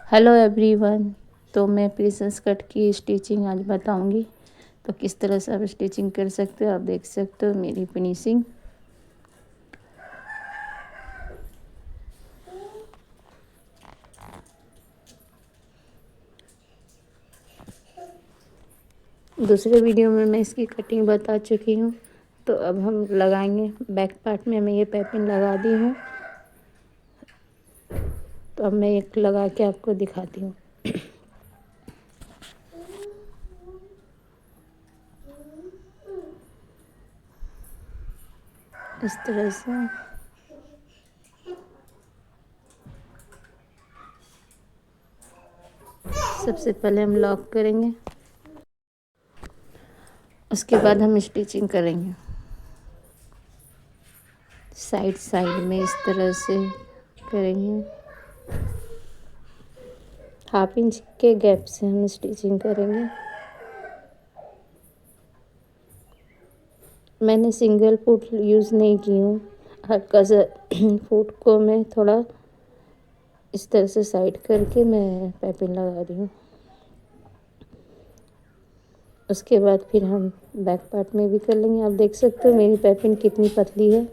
Hello everyone. तो मैं princess cut की स्टिचिंग आज बताऊंगी। तो किस तरह से आप स्टिचिंग कर सकते हो, आप देख सकते हो मेरी फिनिशिंग। दूसरे वीडियो में मैं इसकी कटिंग बता चुकी हूँ। तो अब हम लगाएंगे बैक पार्ट में। मैं ये पाइपिंग लगा दी हूँ। तो अब मैं एक लगा के आपको दिखाती हूँ। इस तरह से सबसे पहले हम लॉक करेंगे, उसके बाद हम स्टिचिंग करेंगे साइड साइड में। इस तरह से करेंगे, 1/2 इंच के गैप से हम स्टिचिंग करेंगे। मैंने सिंगल फुट यूज़ नहीं की हूँ। हल्का सा फुट को मैं थोड़ा इस तरह से साइड करके मैं पाइपिंग लगा रही हूँ। उसके बाद फिर हम बैक पार्ट में भी कर लेंगे। आप देख सकते हो मेरी पाइपिंग कितनी पतली है।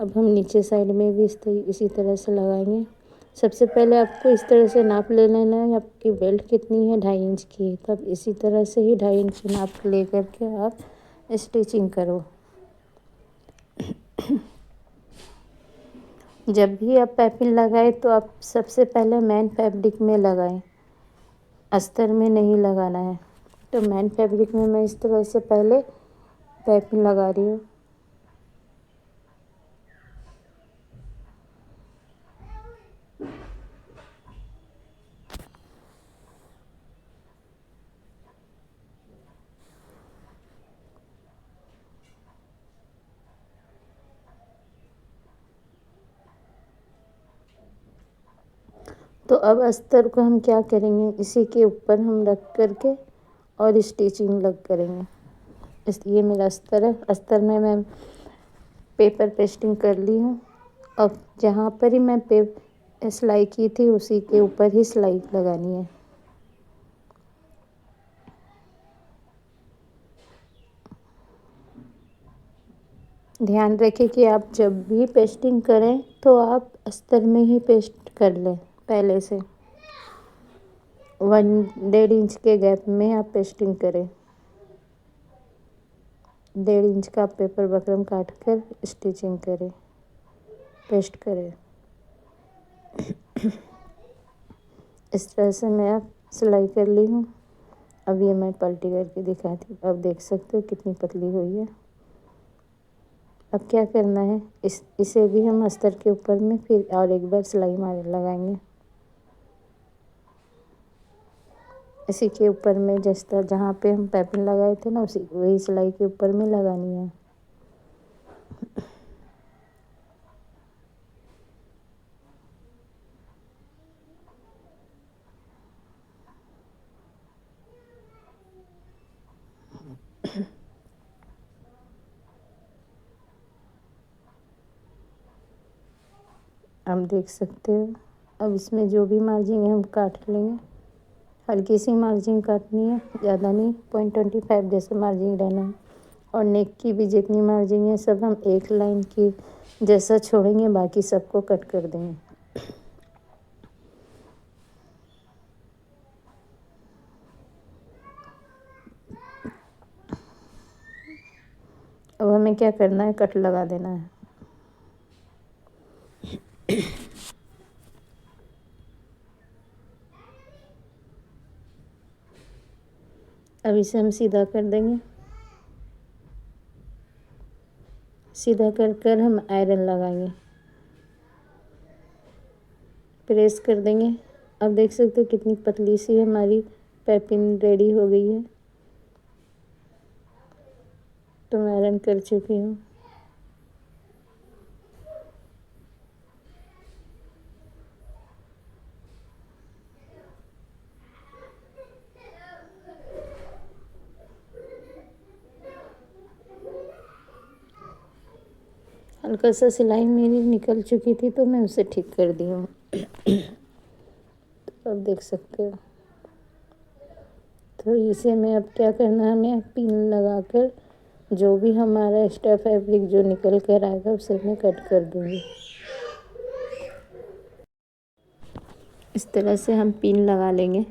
अब हम नीचे साइड में भी इसी तरह से लगाएंगे। सबसे पहले आपको इस तरह से नाप ले लेना है आपकी बेल्ट कितनी है, 2.5 इंच की। तब इसी तरह से ही 2.5 इंच नाप ले करके आप स्टिचिंग करो। जब भी आप पाइपिंग लगाएं तो आप सबसे पहले मेन फैब्रिक में लगाएं, अस्तर में नहीं लगाना है। तो मेन फैब्रिक में मैं इस तरह से पहले पाइपिंग लगा रही हूँ। तो अब अस्तर को हम क्या करेंगे, इसी के ऊपर हम रख करके और स्टिचिंग लग करेंगे। ये मेरा अस्तर है। अस्तर में मैं पेपर पेस्टिंग कर ली हूँ। अब जहाँ पर ही मैं सिलाई की थी उसी के ऊपर ही सिलाई लगानी है। ध्यान रखें कि आप जब भी पेस्टिंग करें तो आप अस्तर में ही पेस्ट कर लें। पहले से 1.5 इंच के गैप में आप पेस्टिंग करें। 1.5 इंच का पेपर बकरम काट कर स्टिचिंग करें, पेस्ट करें। इस तरह से मैं अब सिलाई कर ली हूँ। अब ये मैं पलटी करके दिखाती हूँ। अब देख सकते हो कितनी पतली हुई है। अब क्या करना है, इसे भी हम अस्तर के ऊपर में फिर और एक बार सिलाई मार लगाएंगे। इसी के ऊपर में जिस तरह जहाँ पे हम पाइपिंग लगाए थे ना, उसी वही सिलाई के ऊपर में लगानी है। आप देख सकते हो। अब इसमें जो भी मार्जिन है हम काट लेंगे। हल्की सी मार्जिन काटनी है, ज़्यादा नहीं। 0.25 जैसे मार्जिन रहना है। और नेक की भी जितनी मार्जिन है सब हम एक लाइन की जैसा छोड़ेंगे, बाकी सबको कट कर देंगे। अब हमें क्या करना है, कट लगा देना है। अब इसे हम सीधा कर देंगे। सीधा कर कर हम आयरन लगाएंगे, प्रेस कर देंगे। अब देख सकते हो कितनी पतली सी हमारी पाइपिंग रेडी हो गई है। तो मैं आयरन कर चुकी हूँ। हल्का सा सिलाई मेरी निकल चुकी थी तो मैं उसे ठीक कर दी हूँ। अब देख सकते हो। तो इसे में अब क्या करना है, हमें पिन लगा कर जो भी हमारा एक्स्ट्रा फैब्रिक जो निकल कर आएगा उसे मैं कट कर दूँगी। इस तरह से हम पिन लगा लेंगे।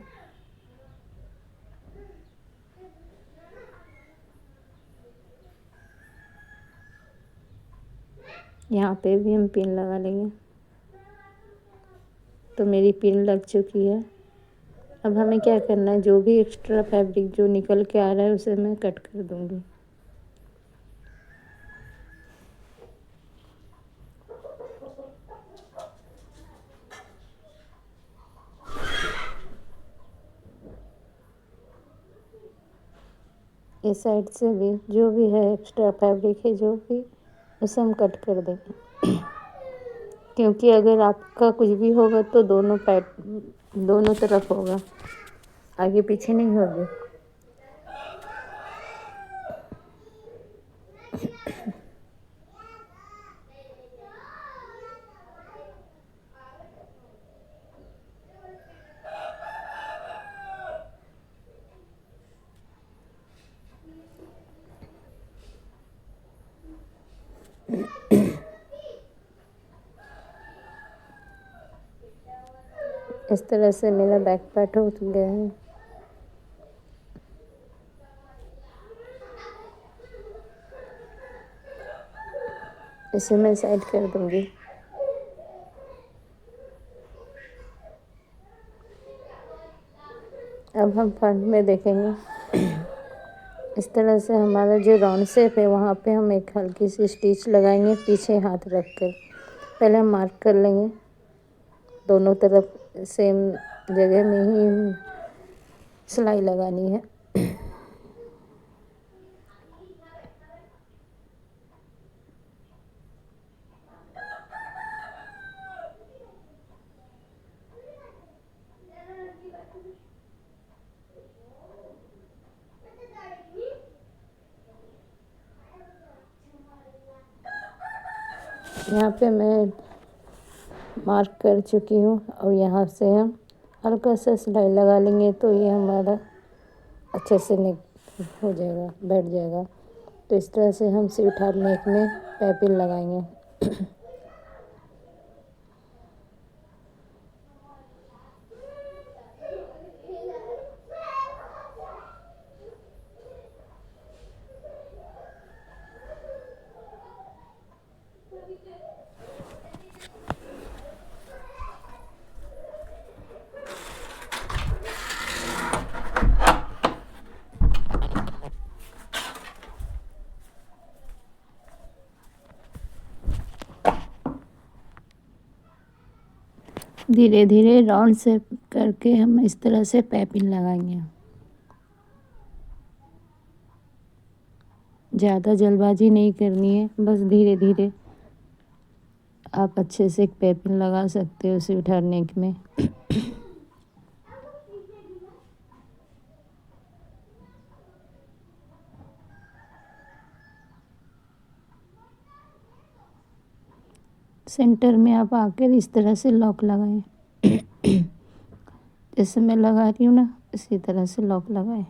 यहाँ पे भी हम पिन लगा लेंगे। तो मेरी पिन लग चुकी है। अब हमें क्या करना है, जो भी एक्स्ट्रा फैब्रिक जो निकल के आ रहा है उसे मैं कट कर दूँगी। इस साइड से भी जो भी है एक्स्ट्रा फैब्रिक है जो भी, उसे हम कट कर देंगे। क्योंकि अगर आपका कुछ भी होगा तो दोनों तरफ होगा, आगे पीछे नहीं होगी। इस तरह से मेरा बैक पार्ट हो गया है। इसे मैं साइड कर दूँगी। अब हम फ्रंट में देखेंगे। इस तरह से हमारा जो राउंड शेप है वहाँ पे हम एक हल्की सी स्टिच लगाएंगे पीछे हाथ रख कर। पहले हम मार्क कर लेंगे, दोनों तरफ सेम जगह में ही सिलाई लगानी है। यहाँ पे मैं मार्क कर चुकी हूँ और यहाँ से हम हल्का सा सिलाई लगा लेंगे तो ये हमारा अच्छे से हो जाएगा, बैठ जाएगा। तो इस तरह से हम स्वीट हार्ट नेक में पैपिन लगाएंगे। धीरे धीरे राउंड शेप करके हम इस तरह से पैपिन लगाएंगे। ज़्यादा जल्दबाजी नहीं करनी है, बस धीरे धीरे आप अच्छे से एक पैपिन लगा सकते हो स्वीट हार्ट नेक में। सेंटर में आप आकर इस तरह से लॉक लगाएं। जैसे मैं लगा रही हूँ ना, इसी तरह से लॉक लगाएं।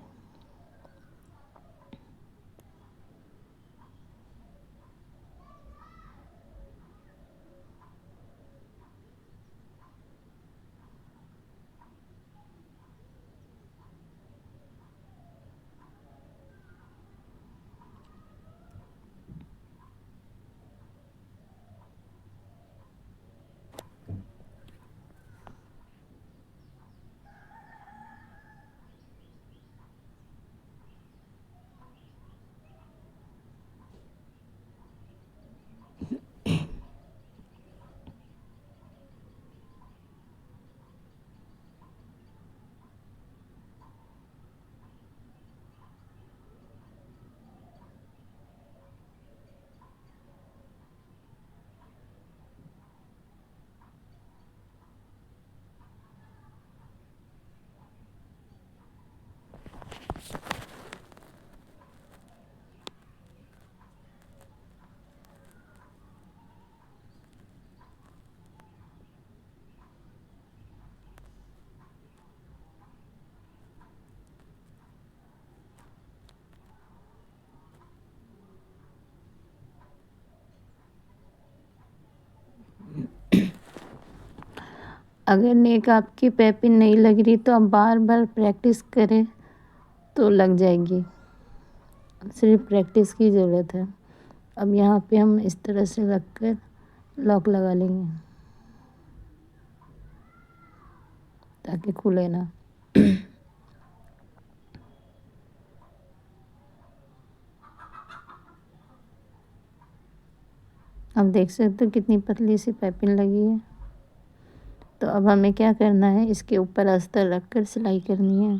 अगर नेक आपकी पैपिन नहीं लग रही तो आप बार बार प्रैक्टिस करें तो लग जाएगी, सिर्फ प्रैक्टिस की ज़रूरत है। अब यहाँ पे हम इस तरह से रख कर लॉक लगा लेंगे ताकि खुले ना। अब देख सकते हो कितनी पतली सी पाइपिंग लगी है। तो अब हमें क्या करना है, इसके ऊपर अस्तर रख कर सिलाई करनी है।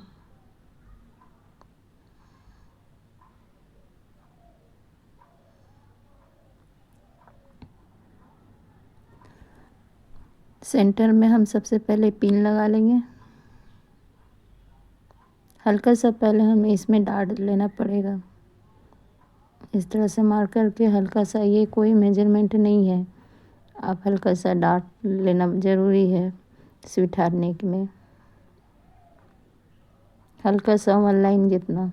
सेंटर में हम सबसे पहले पिन लगा लेंगे। हल्का सा पहले हमें इसमें डार्ट लेना पड़ेगा, इस तरह से मार करके हल्का सा, ये कोई मेजरमेंट नहीं है, आप हल्का सा डार्ट लेना ज़रूरी है सुई ठारने में, हल्का सा 1 लाइन जितना।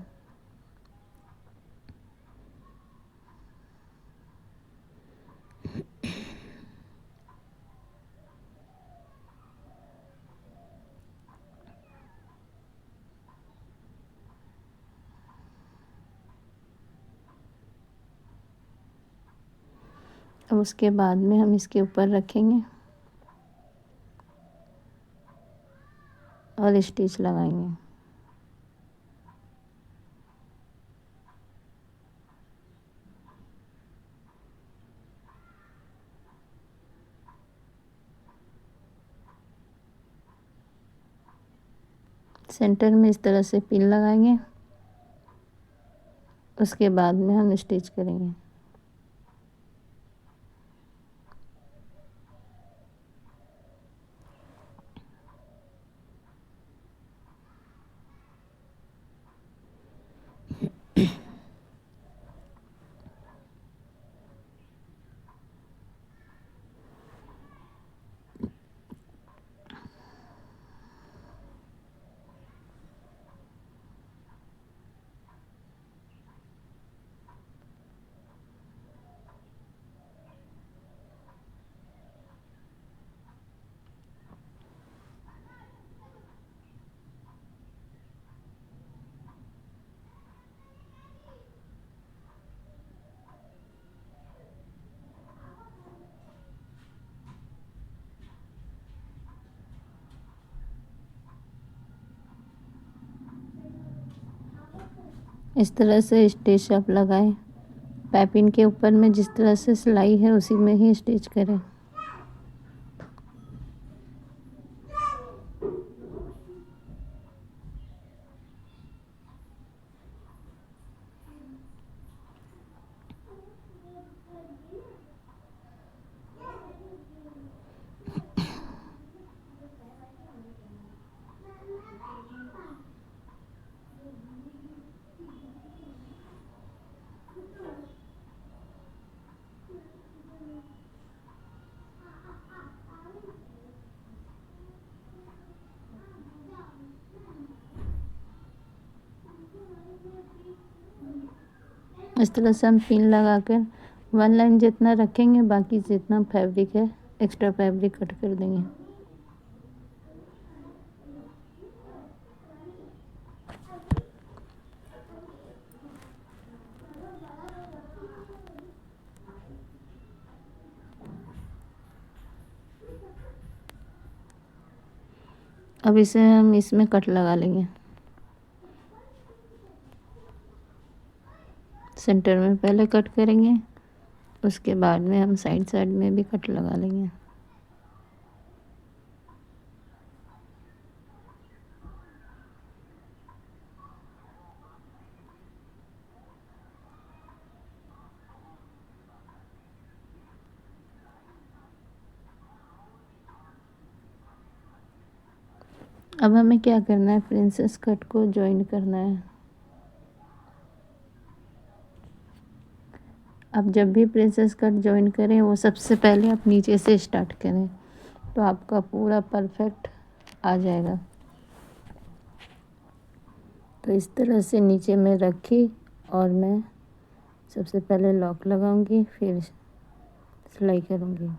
अब उसके बाद में हम इसके ऊपर रखेंगे और स्टिच लगाएंगे। सेंटर में इस तरह से पिन लगाएंगे, उसके बाद में हम स्टिच करेंगे। इस तरह से स्टिच आप लगाएं, पाइपिंग के ऊपर में जिस तरह से सिलाई है उसी में ही स्टिच करें। इस तरह से हम पिन लगाकर 1 लाइन जितना रखेंगे, बाकी जितना फैब्रिक है एक्स्ट्रा फैब्रिक कट कर देंगे। अब इसे हम इसमें कट लगा लेंगे। सेंटर में पहले कट करेंगे, उसके बाद में हम साइड साइड में भी कट लगा लेंगे। अब हमें क्या करना है, प्रिंसेस कट को जॉइन करना है। अब जब भी प्रिंसेस कट जॉइन करें वो सबसे पहले आप नीचे से स्टार्ट करें तो आपका पूरा परफेक्ट आ जाएगा। तो इस तरह से नीचे में रखी और मैं सबसे पहले लॉक लगाऊंगी, फिर सिलाई करूंगी।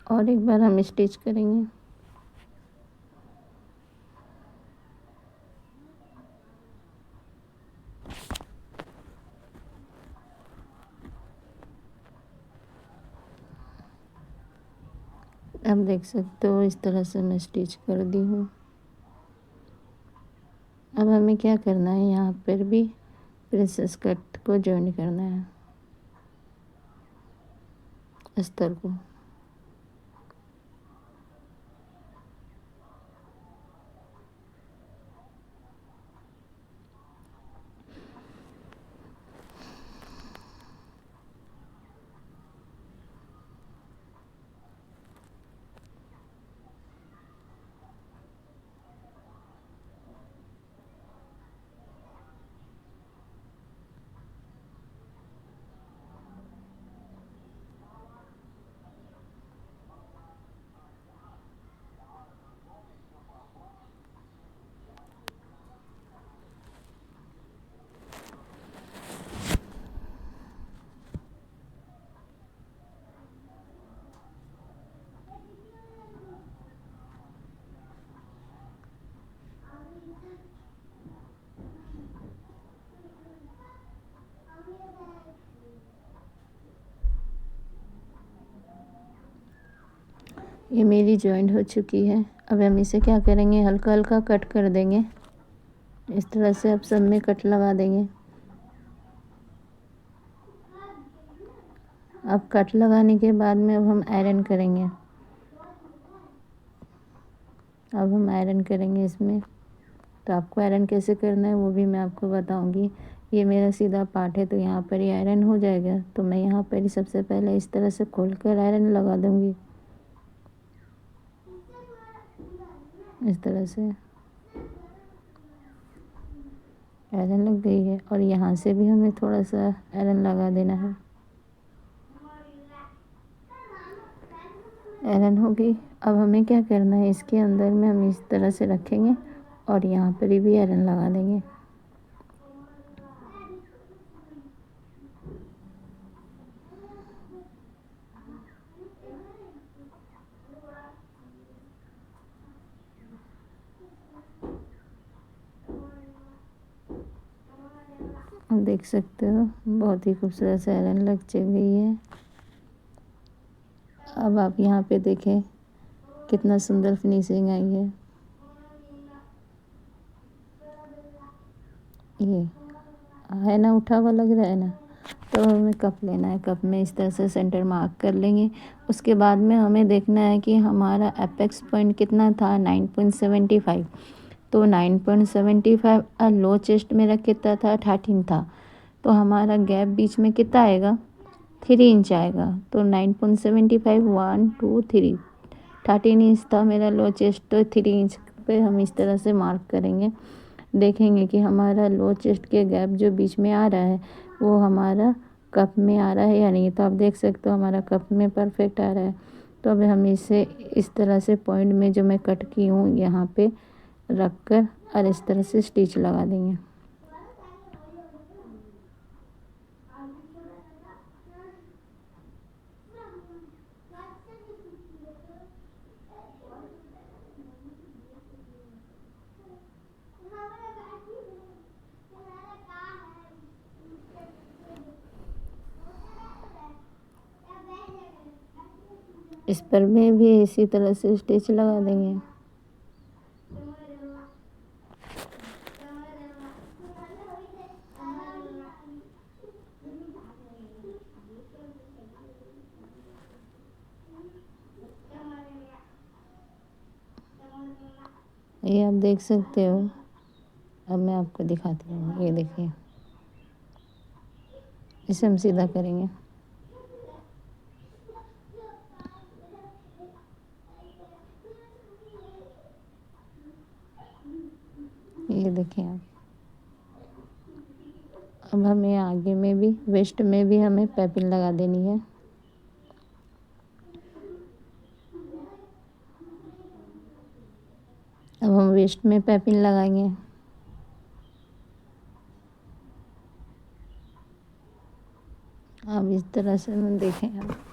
और एक बार हम स्टिच करेंगे। अब देख सकते हो इस तरह से मैं स्टिच कर दी हूँ। अब हमें क्या करना है, यहाँ पर भी प्रिंसेस कट को जॉइन करना है, अस्तर को। ये मेरी जॉइंट हो चुकी है। अब हम इसे क्या करेंगे, हल्का हल्का कट कर देंगे। इस तरह से अब सब में कट लगा देंगे। अब कट लगाने के बाद में अब हम आयरन करेंगे। अब हम आयरन करेंगे इसमें। तो आपको आयरन कैसे करना है वो भी मैं आपको बताऊंगी। ये मेरा सीधा पार्ट है तो यहाँ पर ही आयरन हो जाएगा। तो मैं यहाँ पर ही सबसे पहले इस तरह से खोल कर आयरन लगा दूंगी, इस तरह से आयरन लग गई है। और यहाँ से भी हमें थोड़ा सा आयरन लगा देना है। आयरन हो गई। अब हमें क्या करना है, इसके अंदर में हम इस तरह से रखेंगे और यहाँ पर भी आयरन लगा देंगे। आप देख सकते हो बहुत ही खूबसूरत से आयरन लग गई है। अब आप यहाँ पे देखें कितना सुंदर फिनिशिंग आई है। ये है ना, उठा हुआ लग रहा है ना। तो हमें कप लेना है, कप में इस तरह से सेंटर मार्क कर लेंगे। उसके बाद में हमें देखना है कि हमारा एपेक्स पॉइंट कितना था, 9.75। तो 9.75 और लो चेस्ट मेरा कितना था, 13 था। तो हमारा गैप बीच में कितना आएगा, 3 इंच आएगा। तो 9.75 1 2 3 13 इंच था मेरा लो चेस्ट। तो 3 इंच पे हम इस तरह से मार्क करेंगे। देखेंगे कि हमारा लो चेस्ट के गैप जो बीच में आ रहा है वो हमारा कप में आ रहा है या नहीं। तो आप देख सकते हो हमारा कप में परफेक्ट आ रहा है। तो अब हम इसे इस तरह से पॉइंट में जो मैं कट की हूँ यहाँ पे रख कर और इस तरह से स्टिच लगा देंगे। इस पर में भी इसी तरह से स्टिच लगा देंगे। ये आप देख सकते हो। अब मैं आपको दिखाती हूँ, ये देखिए इसे हम सीधा करेंगे। ये देखिए आप। अब हमें आगे में भी वेस्ट में भी हमें पाइपिंग लगा देनी है। अब हम वेस्ट में पाइपिंग लगाएंगे। अब इस तरह से हम देखें।